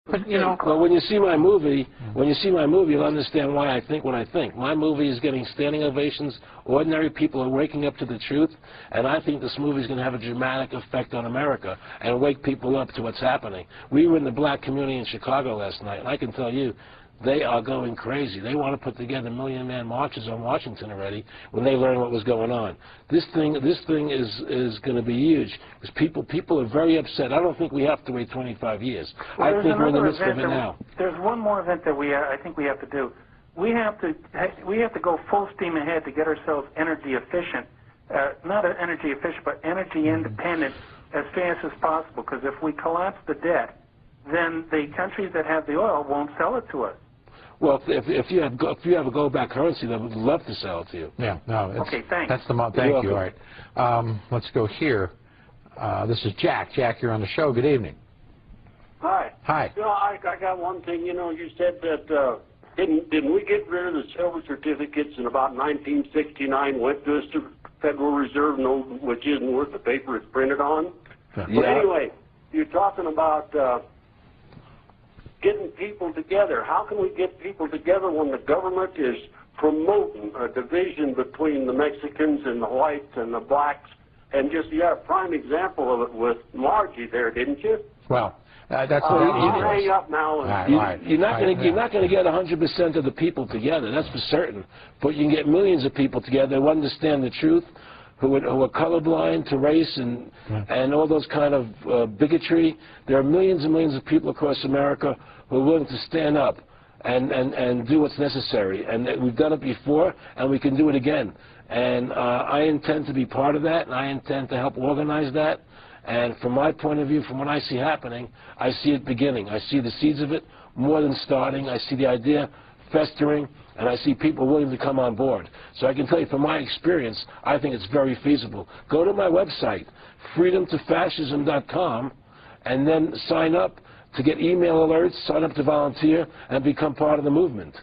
But you know, well, when you see my movie, you'll understand why I think what I think. My movie is getting standing ovations. Ordinary people are waking up to the truth, and I think this movie is going to have a dramatic effect on America and wake people up to what's happening. We were in the black community in Chicago last night, and I can tell you, they are going crazy. They want to put together million-man marches on Washington already when they learn what was going on. This thing is going to be huge because people are very upset. I don't think we have to wait 25 years. Well, I think we're in the midst of it now. There's one more event that I think we have to do. We have to go full steam ahead to get ourselves energy efficient, not energy efficient, but energy independent as fast as possible. Because if we collapse the debt, then the countries that have the oil won't sell it to us. Well, if you have a gold-backed currency, they would love to sell it to you. Yeah, no. Okay, thanks. That's the thank you. All right, let's go here. This is Jack. Jack, you're on the show. Good evening. Hi. Hi. You know, I got one thing. You know, you said that didn't we get rid of the silver certificates in about 1969? Went to the Federal Reserve note, which isn't worth the paper it's printed on. Yeah. But anyway, you're talking about getting people together. How can we get people together when the government is promoting a division between the Mexicans and the whites and the blacks? And just, you had a prime example of it with Margie there, didn't you? Well, that's I'll hang up now. And you're not going to get 100% of the people together. That's for certain. But you can get millions of people together who understand the truth, who are colorblind to race and all those kind of bigotry. There are millions and millions of people across America who are willing to stand up and do what's necessary. And we've done it before, and we can do it again. And I intend to be part of that, and I intend to help organize that. And from my point of view, from what I see happening, I see it beginning. I see the seeds of it more than starting. I see the idea festering, and I see people willing to come on board. So I can tell you from my experience, I think it's very feasible. Go to my website, freedomtofascism.com, and then sign up to get email alerts, sign up to volunteer, and become part of the movement.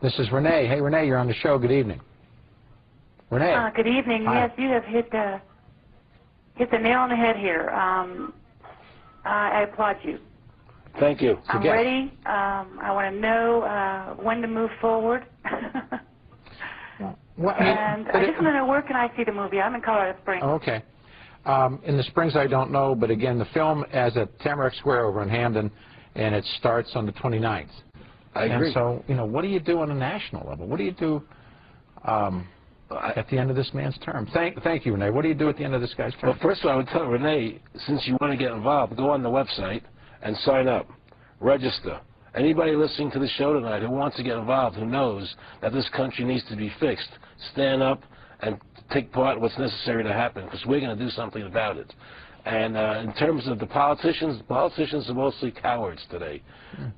This is Renee. Hey, Renee, you're on the show. Good evening. Renee. Good evening. Hi. Yes, you have hit the nail on the head here. I applaud you. Thank you. I'm ready. I want to know when to move forward. And I just want to know, where can I see the movie? I'm in Colorado Springs. Oh, okay. In the Springs, I don't know, but again, the film is at Tamarack Square over in Hamden, and it starts on the 29th. I agree. And so, you know, what do you do on a national level? What do you do at the end of this man's term? Thank you, Renee. What do you do at the end of this guy's term? Well, first of all, I would tell Renee, since you want to get involved, go on the website and sign up. Register. Anybody listening to the show tonight who wants to get involved, who knows that this country needs to be fixed, stand up and take part in what's necessary to happen, because we're going to do something about it. And in terms of the politicians are mostly cowards today.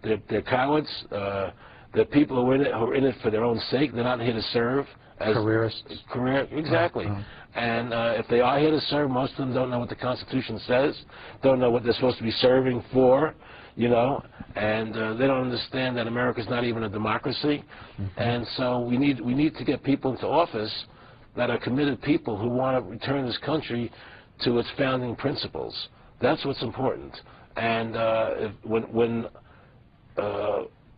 They're cowards. They're people who are in it for their own sake. They're not here to serve. As careerists. Exactly. And if they are here to serve, most of them don't know what the Constitution says, don't know what they're supposed to be serving for, you know, and they don't understand that America's not even a democracy. And so we need to get people into office that are committed people who want to return this country to its founding principles. That's what's important. And when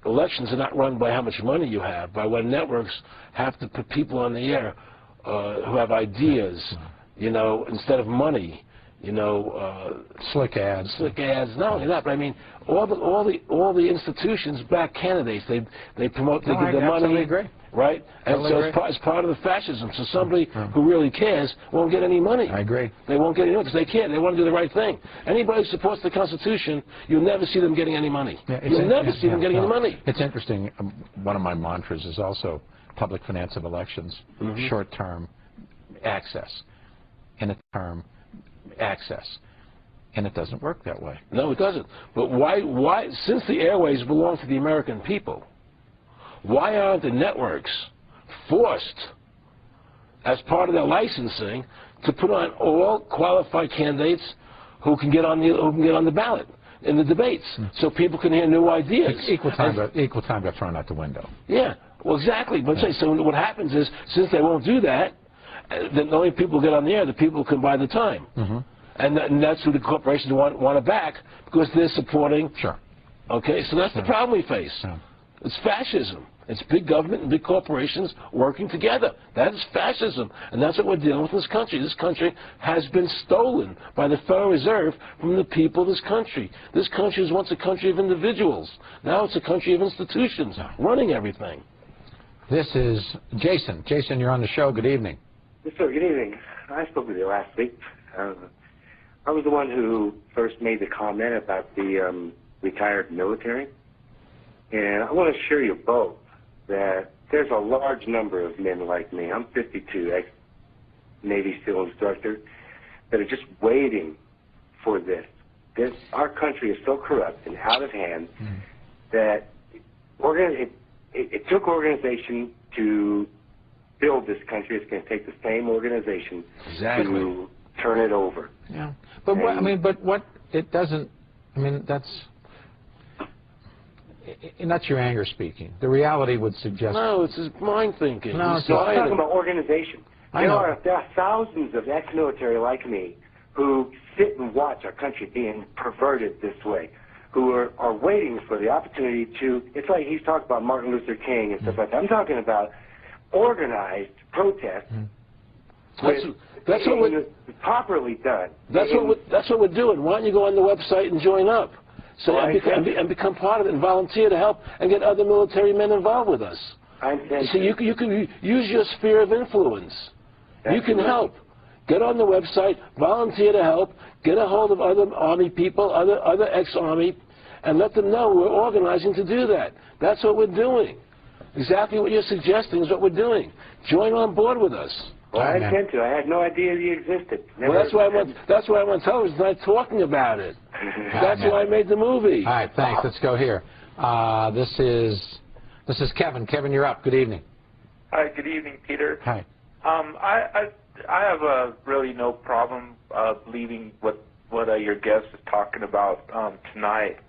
elections are not run by how much money you have, by when networks have to put people on the air who have ideas, you know, instead of money, you know, slick ads. Slick ads. Not only that, but I mean, all the institutions back candidates. They promote. They give the money. Agree. Right? And so it's part of the fascism. So somebody who really cares won't get any money. I agree. They won't get any money because they can't. They want to do the right thing. Anybody who supports the Constitution, you'll never see them getting any money. Yeah, you'll never see them getting any money. It's interesting. One of my mantras is also public finance of elections, short-term access, in a term access. And it doesn't work that way. No, it doesn't. But why, since the airways belong to the American people, why aren't the networks forced, as part of their licensing, to put on all qualified candidates who can get on the ballot in the debates, so people can hear new ideas? Equal time got thrown out the window. Yeah, well, exactly. But so what happens is, since they won't do that, then the only people who get on the air, the people who can buy the time. And that's who the corporations want to back, because they're supporting Okay, so that's the problem we face. It's fascism. It's big government and big corporations working together. That is fascism, and that's what we're dealing with in this country. This country has been stolen by the Federal Reserve from the people of this country. This country was once a country of individuals. Now it's a country of institutions running everything. This is Jason. Jason, you're on the show. Good evening. Yes, sir. Good evening. I spoke with you last week. I was the one who first made the comment about the retired military. And I want to assure you both that there's a large number of men like me. I'm 52, ex-Navy SEAL instructor, that are just waiting for this. Our country is so corrupt and out of hand that it took organization to build this country. It's going to take the same organization to turn it over. Yeah, but what, I mean, but what it doesn't. I mean, that's your anger speaking. The reality would suggest. No, it's his mind thinking. No, I'm talking about organization. There are thousands of ex-military like me who sit and watch our country being perverted this way, who are waiting for the opportunity to. It's like he's talking about Martin Luther King and stuff like that. I'm talking about organized protest. That's what we're properly done. That's what we're doing. Why don't you go on the website and join up? So and become part of it and volunteer to help and get other military men involved with us. So you can use your sphere of influence. You can help. Get on the website, volunteer to help, get a hold of other Army people, other ex-Army, and let them know we're organizing to do that. That's what we're doing. Exactly what you're suggesting is what we're doing. Join on board with us. Well, I intend to. I had no idea you existed. Well, that's why I'm on television tonight talking about it. That's why I made the movie. All right, thanks. Let's go here. This is Kevin. Kevin, you're up. Good evening. Hi. Good evening, Peter. Hi. I have really no problem believing what your guest is talking about tonight.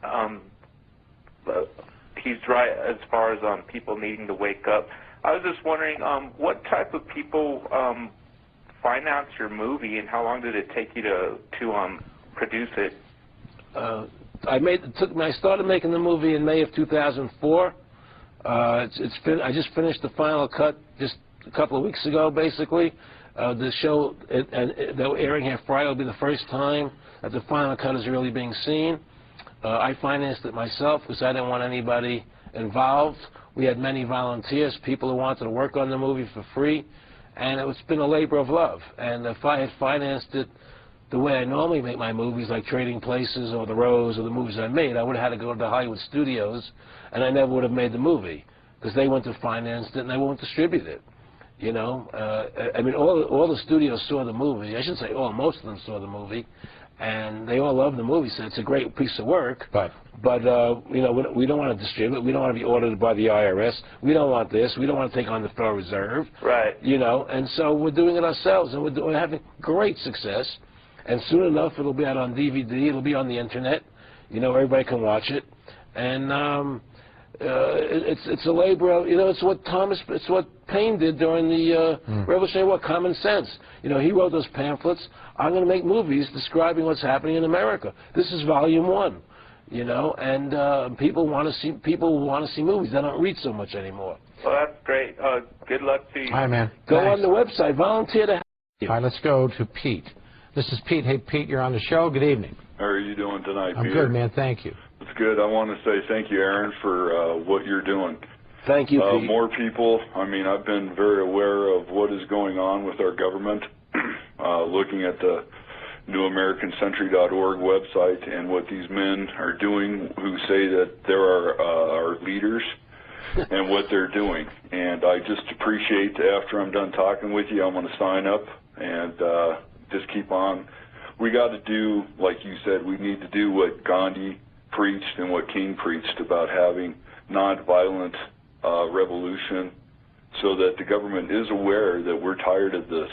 He's right as far as people needing to wake up. I was just wondering, what type of people finance your movie, and how long did it take you to produce it? I started making the movie in May of 2004. I just finished the final cut just a couple of weeks ago, basically. The show that we're airing here Friday will be the first time that the final cut is really being seen. I financed it myself because I didn't want anybody involved. We had many volunteers, people who wanted to work on the movie for free, and it's been a labor of love. And if I had financed it the way I normally make my movies, like Trading Places or The Rose or the movies I made, I would have had to go to the Hollywood studios, and I never would have made the movie because they wouldn't have financed it and they won't distribute it. You know, I mean, all the studios saw the movie. I shouldn't say all, most of them saw the movie, and they all love the movie. So it's a great piece of work. But you know, we don't want to distribute it. We don't want to be audited by the IRS. We don't want this. We don't want to take on the Federal Reserve. Right. You know, and so we're doing it ourselves, and we're having great success. And soon enough, it'll be out on DVD. It'll be on the internet. You know, everybody can watch it. And it's a labor of, you know, it's what Paine did during the Revolutionary War, common sense. You know, he wrote those pamphlets. I'm going to make movies describing what's happening in America. This is volume 1, you know, and people want to see movies. They don't read so much anymore. Well, that's great. Good luck to you. Hi, man. Go Thanks. on the website, volunteer to help you. All right, let's go to Pete. This is Pete. Hey, Pete, you're on the show. Good evening. How are you doing tonight, I'm Peter? good, man. Thank you. It's good. I want to say thank you, Aaron, for what you're doing. Thank you, Pete. More people. I mean, I've been very aware of what is going on with our government, looking at the newamericancentury.org website and what these men are doing who say that there are our leaders and what they're doing. And I just appreciate, after I'm done talking with you, I'm going to sign up and just keep on. We got to do, like you said, we need to do what Gandhi preached and what King preached about having nonviolent revolution, so that the government is aware that we're tired of this,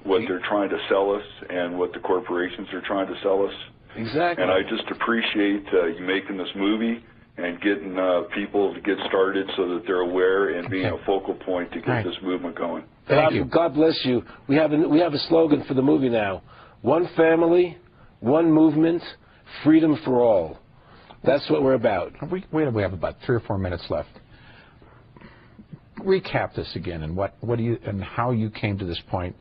what they're trying to sell us and what the corporations are trying to sell us. Exactly. And I just appreciate you making this movie and getting people to get started so that they're aware and being a focal point to get this movement going. Thank you. God bless you. We have a slogan for the movie now. One family, one movement, freedom for all. That's what we're about. We have about 3 or 4 minutes left. Recap this again, and what do you and how you came to this point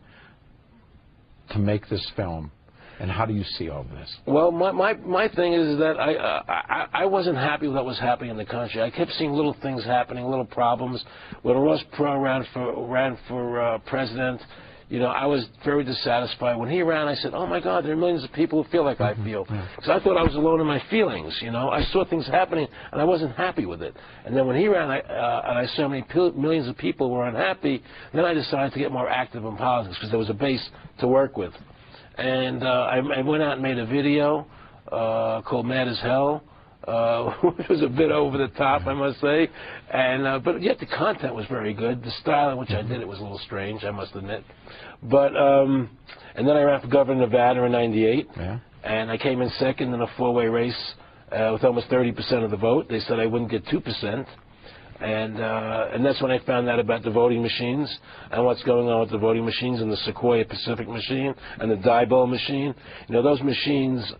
to make this film, and how do you see all of this? Well, my thing is that I wasn't happy with what was happening in the country. I kept seeing little things happening, little problems. When Ross Perot ran for president, you know, I was very dissatisfied. When he ran, I said, oh, my God, there are millions of people who feel like I feel. Because I thought I was alone in my feelings, you know. I saw things happening, and I wasn't happy with it. And then when he ran, and I saw many millions of people were unhappy, then I decided to get more active in politics because there was a base to work with. And I went out and made a video called Mad as Hell, which was a bit over the top, I must say. And but yet the content was very good. The style in which I did it was a little strange, I must admit. But and then I ran for governor of Nevada in '98, and I came in second in a 4-way race with almost 30% of the vote. They said I wouldn't get 2%. And that's when I found out about the voting machines and what's going on with the voting machines and the Sequoia Pacific machine and the Diebold machine. You know, those machines,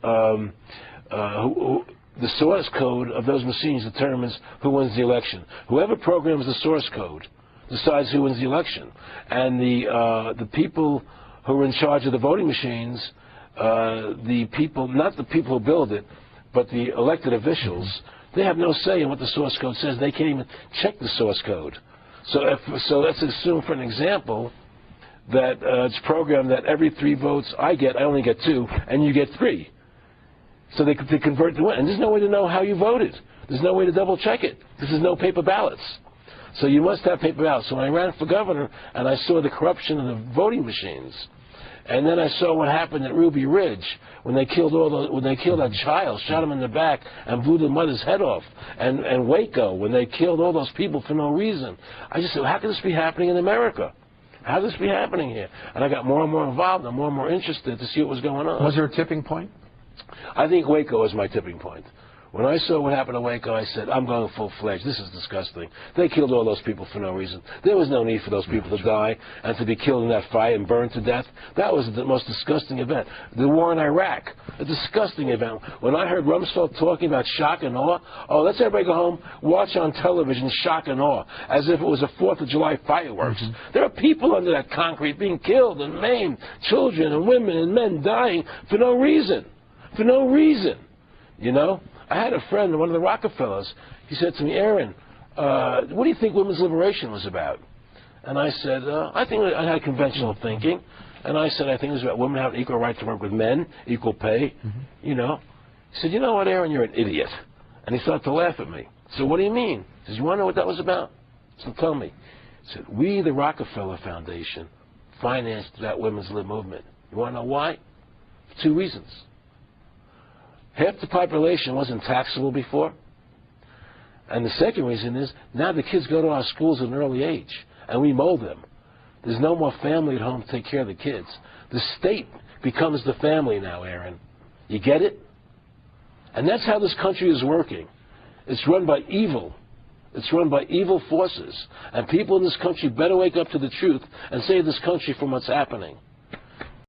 the source code of those machines determines who wins the election. Whoever programs the source code decides who wins the election. And the people who are in charge of the voting machines, the people, not the people who build it, but the elected officials, they have no say in what the source code says. They can't even check the source code. So let's assume, for an example, that it's programmed that every 3 votes I only get 2, and you get 3. So they convert to win. And there's no way to know how you voted. There's no way to double check it. This is no paper ballots. So you must have paper ballots. So when I ran for governor and I saw the corruption in the voting machines, and then I saw what happened at Ruby Ridge when they killed that child, shot him in the back, and blew the mother's head off, and Waco when they killed all those people for no reason. I just said, how can this be happening in America? How can this be happening here? And I got more and more involved and more and more interested to see what was going on. Was there a tipping point? I think Waco was my tipping point. When I saw what happened to Waco, I said, I'm going full-fledged. This is disgusting. They killed all those people for no reason. There was no need for those people to die and to be killed in that fight and burned to death. That was the most disgusting event. The war in Iraq, a disgusting event. When I heard Rumsfeld talking about shock and awe, oh, let's everybody go home, watch on television shock and awe, as if it was a 4th of July fireworks. There are people under that concrete being killed and maimed, children and women and men dying for no reason. For no reason, you know? I had a friend, one of the Rockefellers, he said to me, Aaron, what do you think women's liberation was about? And I said, I think I had conventional thinking. And I said, I think it was about women having equal right to work with men, equal pay, you know. He said, you know what, Aaron, you're an idiot. And he started to laugh at me. So what do you mean? He says, you want to know what that was about? So tell me. He said, we, the Rockefeller Foundation, financed that women's lib movement. You want to know why? For 2 reasons. Half the population wasn't taxable before. And the second reason is now the kids go to our schools at an early age, and we mold them. There's no more family at home to take care of the kids. The state becomes the family now, Aaron. You get it? And that's how this country is working. It's run by evil. It's run by evil forces. And people in this country better wake up to the truth and save this country from what's happening.